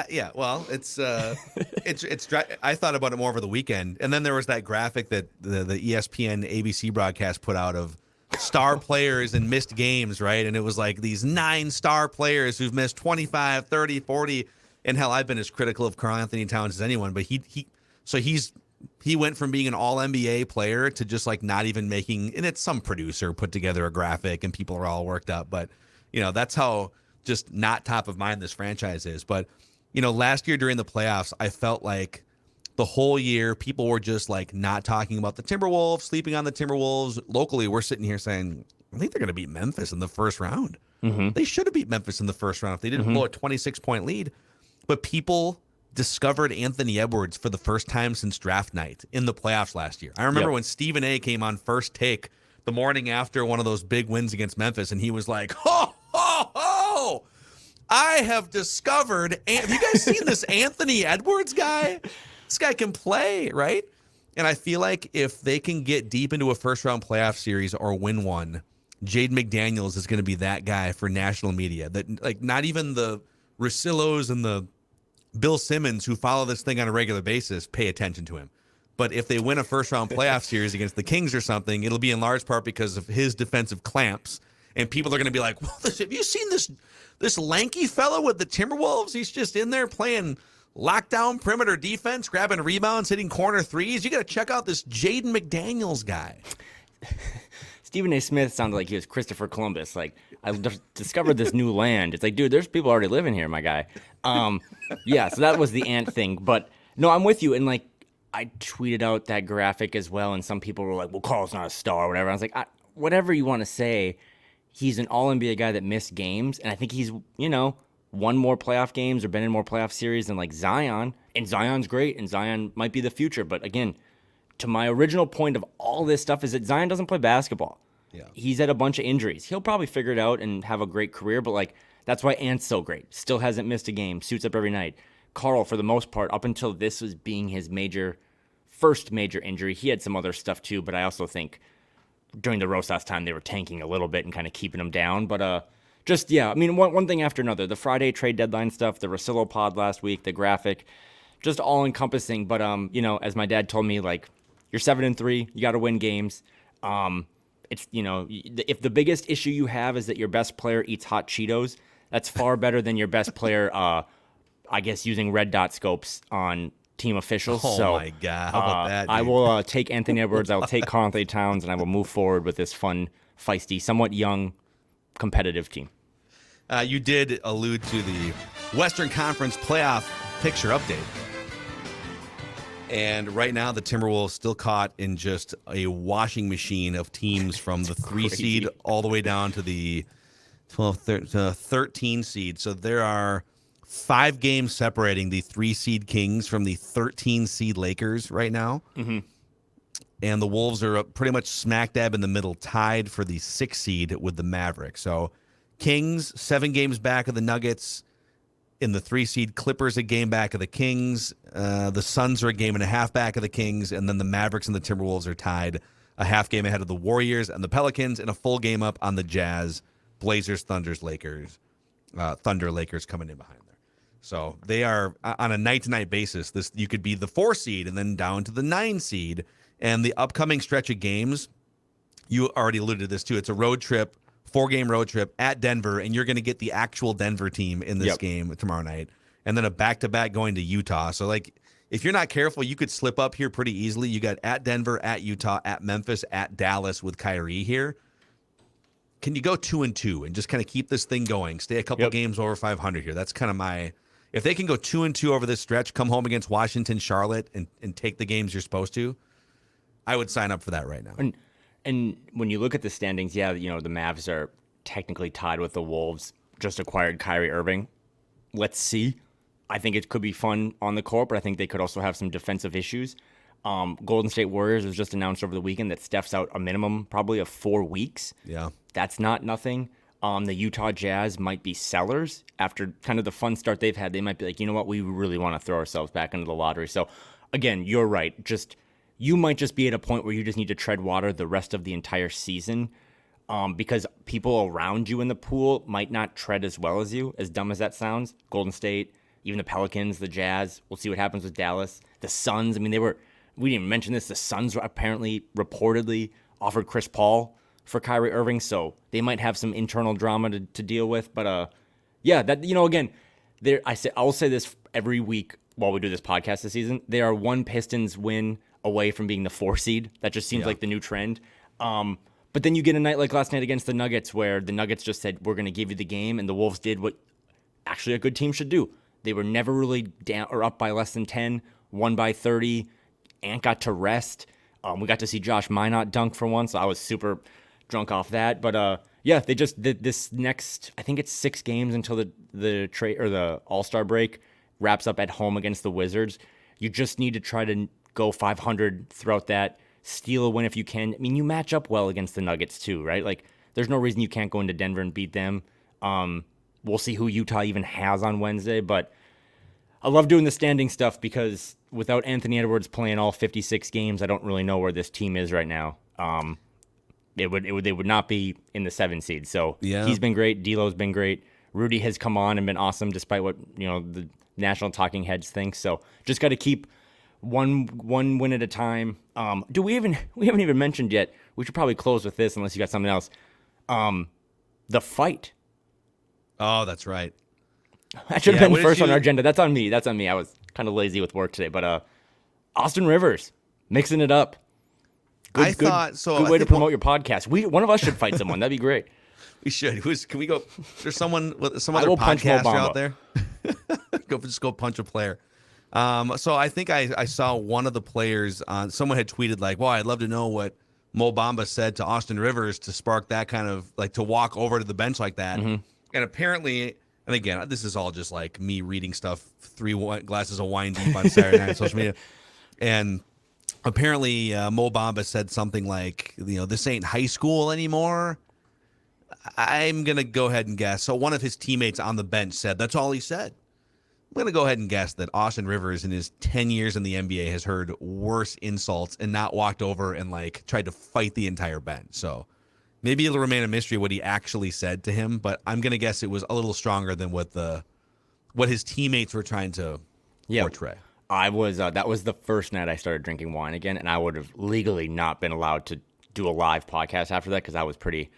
Yeah. Well, it's I thought about it more over the weekend, and then there was that graphic that the ESPN ABC broadcast put out of star players and missed games, right? And it was like these 9 star players who've missed 25, 30, 40, and hell, I've been as critical of Karl Anthony Towns as anyone, but he went from being an all NBA player to just like not even making, and it's some producer put together a graphic and people are all worked up, but that's how just not top of mind this franchise is. But last year during the playoffs, I felt like the whole year people were just like not talking about the Timberwolves, sleeping on the Timberwolves. Locally, we're sitting here saying, I think they're going to beat Memphis in the first round. Mm-hmm. They should have beat Memphis in the first round if they didn't blow a 26-point lead. But people discovered Anthony Edwards for the first time since draft night in the playoffs last year. I remember when Stephen A. came on First Take the morning after one of those big wins against Memphis, and he was like, ho, ho, ho, I have discovered. Have you guys seen this Anthony Edwards guy? This guy can play, right? And I feel like if they can get deep into a first-round playoff series or win one, Jaden McDaniels is going to be that guy for national media. That like not even the Russillos and the Bill Simmons who follow this thing on a regular basis pay attention to him. But if they win a first-round playoff series against the Kings or something, it'll be in large part because of his defensive clamps. And people are going to be like, well, have you seen this lanky fellow with the Timberwolves? He's just in there playing lockdown perimeter defense, grabbing rebounds, hitting corner threes. You got to check out this Jaden McDaniels guy. Stephen A. Smith sounded like he was Christopher Columbus. Like, I discovered this new land. It's like, dude, there's people already living here, my guy. Yeah, so that was the Ant thing. But no, I'm with you. And like, I tweeted out that graphic as well, and some people were like, well, Carl's not a star or whatever. I was like, whatever you want to say, he's an all-NBA guy that missed games, and I think he's, won more playoff games or been in more playoff series than like Zion, and Zion's great, and Zion might be the future. But again, to my original point of all this stuff is that Zion doesn't play basketball. Yeah. He's had a bunch of injuries. He'll probably figure it out and have a great career, but like that's why Ant's so great. Still hasn't missed a game, suits up every night. Carl, for the most part, up until this was being his first major injury, he had some other stuff too, but I also think during the Rosas time they were tanking a little bit and kind of keeping him down. But one thing after another. The Friday trade deadline stuff, the Russillo pod last week, the graphic, just all encompassing. But as my dad told me, like, you're 7-3, you got to win games. It's if the biggest issue you have is that your best player eats hot Cheetos, that's far better than your best player, I guess, using red dot scopes on team officials. Oh my God, how about that? Dude? I will take Anthony Edwards, I will take Karl Anthony Towns, and I will move forward with this fun, feisty, somewhat young, competitive team. You did allude to the Western Conference playoff picture update. And right now, the Timberwolves still caught in just a washing machine of teams from the 3 seed all the way down to the 13 seed. So there are 5 games separating the 3 seed Kings from the 13 seed Lakers right now. Mm-hmm. And the Wolves are pretty much smack dab in the middle, tied for the 6 seed with the Mavericks. So Kings, 7 games back of the Nuggets. In the 3 seed, Clippers a game back of the Kings. The Suns are a game and a half back of the Kings. And then the Mavericks and the Timberwolves are tied a half game ahead of the Warriors and the Pelicans, and a full game up on the Jazz, Blazers, Thunders, Lakers. Thunder, Lakers coming in behind there. So they are on a night-to-night basis. You could be the 4 seed and then down to the 9 seed. And the upcoming stretch of games, you already alluded to this too. It's a road trip, 4-game road trip at Denver, and you're going to get the actual Denver team in this game tomorrow night. And then a back-to-back going to Utah. So, like, if you're not careful, you could slip up here pretty easily. You got at Denver, at Utah, at Memphis, at Dallas with Kyrie here. Can you go 2-2 and just kind of keep this thing going? Stay a couple games over 500 here. That's kind of my. If they can go 2-2 over this stretch, come home against Washington, Charlotte, and take the games you're supposed to, I would sign up for that right now. And when you look at the standings, the Mavs are technically tied with the Wolves. Just acquired Kyrie Irving. Let's see. I think it could be fun on the court, but I think they could also have some defensive issues. Golden State Warriors was just announced over the weekend that Steph's out a minimum probably of 4 weeks. Yeah. That's not nothing. The Utah Jazz might be sellers after kind of the fun start they've had. They might be like, you know what, we really want to throw ourselves back into the lottery. So, again, you're right. You might just be at a point where you just need to tread water the rest of the entire season because people around you in the pool might not tread as well as you, as dumb as that sounds. Golden State, even the Pelicans, the Jazz. We'll see what happens with Dallas. The Suns, I mean, we didn't even mention this. The Suns apparently, reportedly, offered Chris Paul for Kyrie Irving, so they might have some internal drama to deal with. But again, I will say this every week while we do this podcast this season. They are one Pistons win away from being the 4 seed. That just seems like the new trend. But then you get a night like last night against the Nuggets, where the Nuggets just said, "We're going to give you the game," and the Wolves did what actually a good team should do. They were never really down or up by less than 10, won by 30. Ant got to rest. We got to see Josh Minot dunk for once. So I was super drunk off that. But they just did this next, I think it's 6 games until the trade or the All-Star break wraps up at home against the Wizards. You just need to try to go 500 throughout that, steal a win if you can. I mean, you match up well against the Nuggets too, right? Like, there's no reason you can't go into Denver and beat them. We'll see who Utah even has on Wednesday, but I love doing the standing stuff because without Anthony Edwards playing all 56 games, I don't really know where this team is right now. They would not be in the 7 seed. So He's been great. D'Lo's been great. Rudy has come on and been awesome, despite what the national talking heads think. So just got to keep one win at a time. We haven't even mentioned yet. We should probably close with this unless you got something else. The fight. Oh, that's right. That should have been first on our agenda. That's on me. I was kind of lazy with work today. But Austin Rivers, mixing it up. Good way to promote your podcast. One of us should fight someone. That'd be great. We should. Can we go? There's someone with some other podcaster out there. Go punch a player. So I think I saw one of the players on. Someone had tweeted like, "Well, I'd love to know what Mo Bamba said to Austin Rivers to spark that kind of like to walk over to the bench like that." Mm-hmm. And apparently, and again, this is all just like me reading stuff 3 glasses of wine deep on Saturday night on social media. And apparently, Mo Bamba said something like, this ain't high school anymore. I'm going to go ahead and guess. So one of his teammates on the bench said, that's all he said. I'm going to go ahead and guess that Austin Rivers in his 10 years in the NBA has heard worse insults and not walked over and like tried to fight the entire bench. So maybe it'll remain a mystery what he actually said to him, but I'm going to guess it was a little stronger than what his teammates were trying to portray. I was that was the first night I started drinking wine again, and I would have legally not been allowed to do a live podcast after that because I was pretty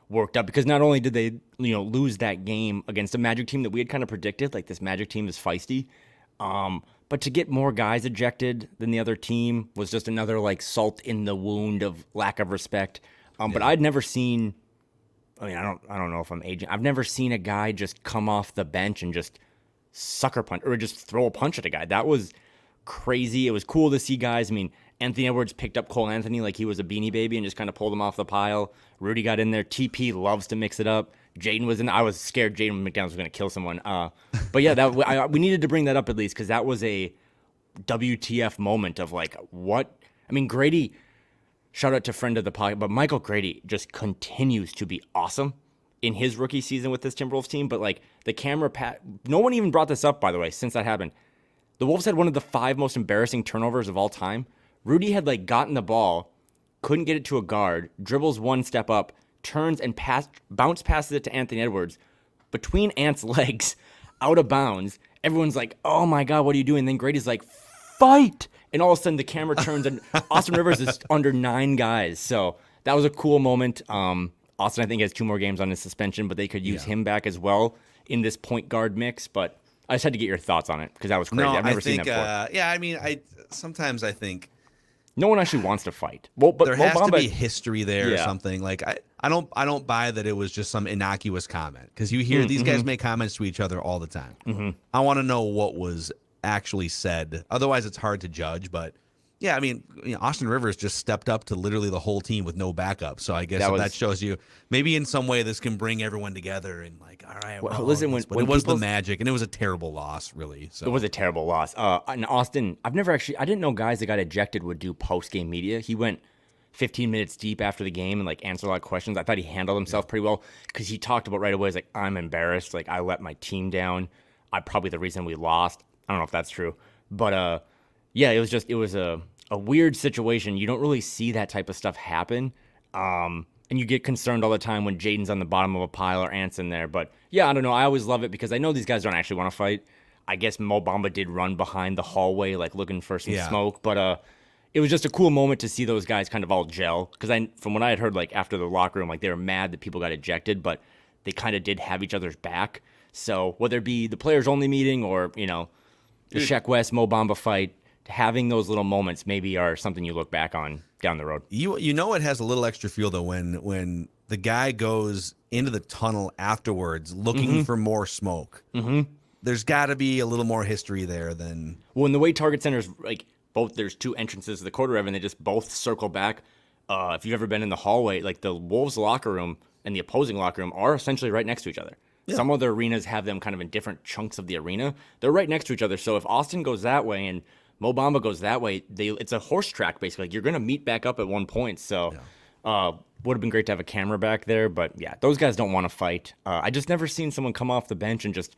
worked up. Because not only did they lose that game against a Magic team that we had kind of predicted, like this Magic team is feisty, but to get more guys ejected than the other team was just another like salt in the wound of lack of respect. But I'd never seen. I mean, I don't know if I'm aging. I've never seen a guy just come off the bench and just sucker punch or just throw a punch at a guy. That was crazy. It was cool to see guys. I mean, Anthony Edwards picked up Cole Anthony like he was a Beanie Baby and just kind of pulled him off the pile. Rudy got in there. TP loves to mix it up. Jaden was in. I was scared Jaden McDaniels was going to kill someone. But yeah, we needed to bring that up at least because that was a WTF moment of like what. I mean, Grady. Shout out to friend of the podcast, but Michael Grady just continues to be awesome in his rookie season with this Timberwolves team. But like the camera no one even brought this up, by the way, since that happened. The Wolves had one of the 5 most embarrassing turnovers of all time. Rudy had like gotten the ball, couldn't get it to a guard, dribbles one step up, turns and bounce passes it to Anthony Edwards between Ant's legs, out of bounds. Everyone's like, "Oh my God, what are you doing?" And then Grady's like, "Fight!" And all of a sudden the camera turns and Austin Rivers is under 9 guys. So that was a cool moment. Austin, I think, has 2 more games on his suspension, but they could use him back as well in this point guard mix. But I just had to get your thoughts on it because that was crazy. I've never seen that before. Yeah, I mean, sometimes I think No one actually wants to fight. Well, but there Mo has to Bamba, be history there or something. Like I don't buy that it was just some innocuous comment, because you hear these guys make comments to each other all the time. I want to know what was actually said. Otherwise, it's hard to judge. But yeah, I mean, Austin Rivers just stepped up to literally the whole team with no backup. So I guess that shows you maybe in some way this can bring everyone together and like, all right, well, listen, when it was the Magic, and it was a terrible loss, really. So it was a terrible loss. In Austin, I didn't know guys that got ejected would do post-game media. He went 15 minutes deep after the game and like answered a lot of questions. I thought he handled himself pretty well because he talked about right away, he's like, I'm embarrassed. Like, I let my team down. I'm probably the reason we lost. I don't know if that's true. But yeah, it was a weird situation. You don't really see that type of stuff happen. And you get concerned all the time when Jaden's on the bottom of a pile or Ant's in there. But yeah, I don't know. I always love it because I know these guys don't actually want to fight. I guess Mo Bamba did run behind the hallway, like looking for some smoke. But it was just a cool moment to see those guys kind of all gel. Because from what I had heard, like after the locker room, like they were mad that people got ejected, but they kind of did have each other's back. So whether it be the players only meeting or, the Sheck West Mo Bamba fight, having those little moments maybe are something you look back on down the road. You know it has a little extra feel though when the guy goes into the tunnel afterwards looking for more smoke. There's got to be a little more history there than. Well, in the way Target Center's like there's two entrances to the quarter and they just both circle back. If you've ever been in the hallway, like the Wolves locker room and the opposing locker room are essentially right next to each other. Yeah. Some other arenas have them kind of in different chunks of the arena. They're right next to each other. So if Austin goes that way and Mo Bamba goes that way, it's a horse track basically. Like, you're going to meet back up at one point. So would have been great to have a camera back there. But yeah, those guys don't want to fight. I just never seen someone come off the bench and just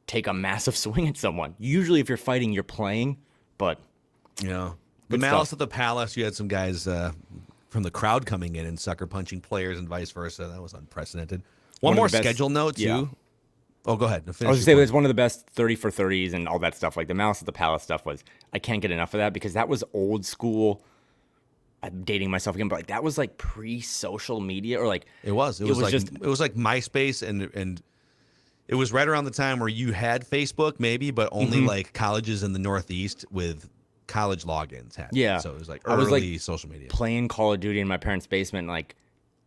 take a massive swing at someone. Usually if you're fighting, you're playing. But the Malice at the Palace, you had some guys from the crowd coming in and sucker punching players and vice versa. That was unprecedented. One more schedule note, too. Yeah. Oh, go ahead. I was going to say, it was one of the best 30 for 30s and all that stuff. Like the Malice at the Palace stuff I can't get enough of that because that was old school. I'm dating myself again, but like that was like pre-social media or like. It was like MySpace and it was right around the time where you had Facebook maybe, but only like colleges in the Northeast with college logins had. Yeah. So it was like early social media. Playing Call of Duty in my parents' basement, like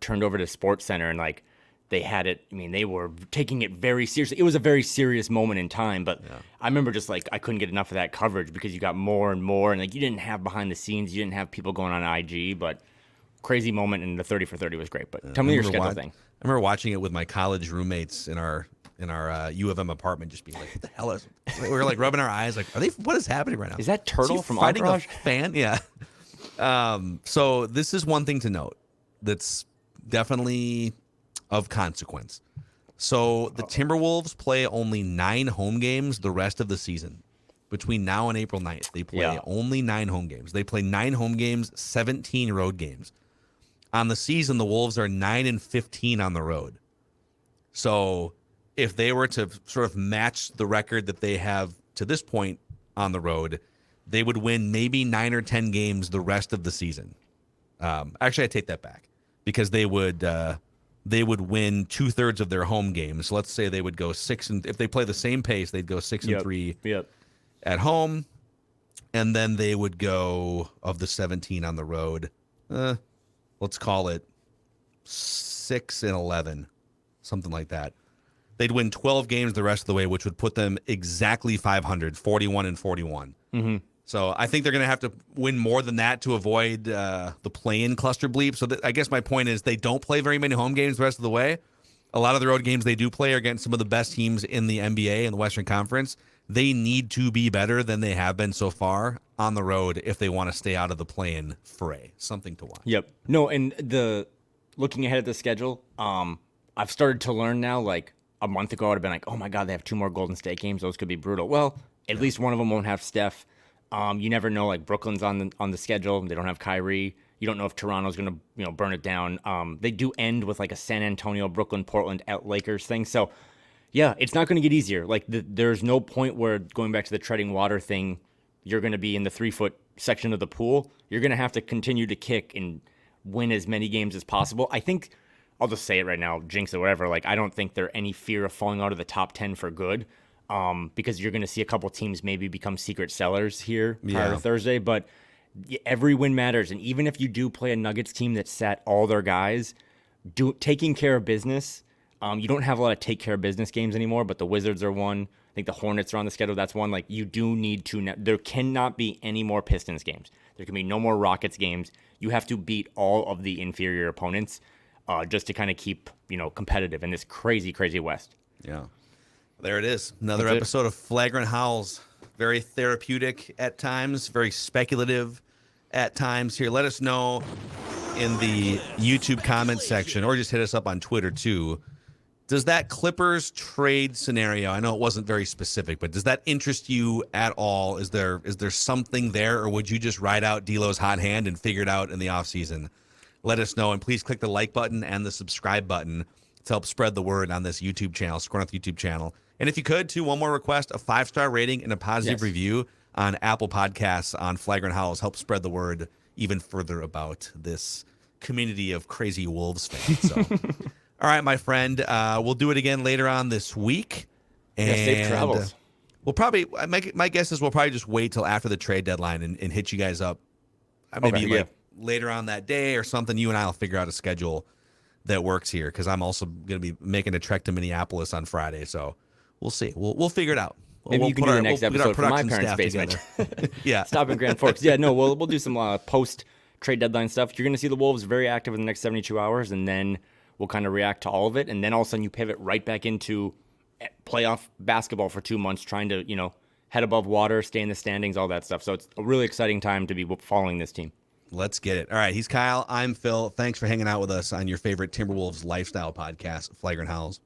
turned over to Sports Center and like they had it. I mean, they were taking it very seriously. It was a very serious moment in time, but I remember just like I couldn't get enough of that coverage because you got more and more, and like you didn't have behind the scenes, you didn't have people going on IG, but crazy moment, and the 30 for 30 was great. But tell me your schedule thing. I remember watching it with my college roommates in our U of M apartment, just being like, "What the hell is?" We were like rubbing our eyes, like, "Are they? What is happening right now? Is that Turtle from fighting Entourage? a fan?" Yeah. So this is one thing to note that's definitely of consequence. So the Timberwolves play only 9 home games the rest of the season. Between now and April 9th, they play only 9 home games. They play 9 home games, 17 road games. On the season, the Wolves are 9-15 on the road. So if they were to sort of match the record that they have to this point on the road, they would win maybe 9 or 10 games the rest of the season. Actually, I take that back because they would win 2/3 of their home games. So let's say they would go 6 and if they play the same pace, they'd go 6-3 at home, and then they would go of the 17 on the road. Let's call it 6-11, something like that. They'd win 12 games the rest of the way, which would put them exactly 500, 41-41. Mm-hmm. So I think they're going to have to win more than that to avoid the play-in cluster bleep. So I guess my point is they don't play very many home games the rest of the way. A lot of the road games they do play are against some of the best teams in the NBA and the Western Conference. They need to be better than they have been so far on the road if they want to stay out of the play-in fray. Something to watch. Yep. No, and looking ahead at the schedule, I've started to learn now, like a month ago, I would have been like, oh my God, they have 2 more Golden State games. Those could be brutal. Well, at least one of them won't have Steph. You never know, like Brooklyn's on the schedule. They don't have Kyrie. You don't know if Toronto's going to burn it down. They do end with like a San Antonio, Brooklyn, Portland, Lakers thing. So yeah, it's not going to get easier. Like there's no point where, going back to the treading water thing, you're going to be in the 3-foot section of the pool. You're going to have to continue to kick and win as many games as possible. I think, I'll just say it right now, jinx it, whatever. Like I don't think there's any fear of falling out of the top 10 for good. because you're going to see a couple teams maybe become secret sellers here prior Yeah. to Thursday. But every win matters. And even if you do play a Nuggets team that sat all their guys, taking care of business. You don't have a lot of take care of business games anymore, but the Wizards are one. I think the Hornets are on the schedule. That's one. Like, you do need to. There cannot be any more Pistons games. There can be no more Rockets games. You have to beat all of the inferior opponents just to kind of keep competitive in this crazy, crazy West. Yeah. There it is. Another That's it. episode of Flagrant Howls. Very therapeutic at times, very speculative at times. Here, let us know in the YouTube comment section, or just hit us up on Twitter too. Does that Clippers trade scenario, I know it wasn't very specific, but does that interest you at all? Is there something there, or would you just ride out D'Lo's hot hand and figure it out in the offseason? Let us know, and please click the like button and the subscribe button to help spread the word on this YouTube channel, Score North YouTube channel. And if you could, too, one more request, a 5-star rating and a positive review on Apple Podcasts on Flagrant Howls. Help spread the word even further about this community of crazy Wolves fans. So, all right, my friend, we'll do it again later on this week. And safe travels. We'll probably, my guess is we'll probably just wait till after the trade deadline and hit you guys up. Maybe later on that day or something. You and I will figure out a schedule that works here, because I'm also going to be making a trek to Minneapolis on Friday. So we'll see. We'll figure it out. Maybe you can do the next episode from my parents' basement. Yeah. Stop in Grand Forks. Yeah, no, we'll do some post-trade deadline stuff. You're going to see the Wolves very active in the next 72 hours, and then we'll kind of react to all of it. And then all of a sudden you pivot right back into playoff basketball for 2 months, trying to, head above water, stay in the standings, all that stuff. So it's a really exciting time to be following this team. Let's get it. All right, he's Kyle. I'm Phil. Thanks for hanging out with us on your favorite Timberwolves lifestyle podcast, Flagrant Howls.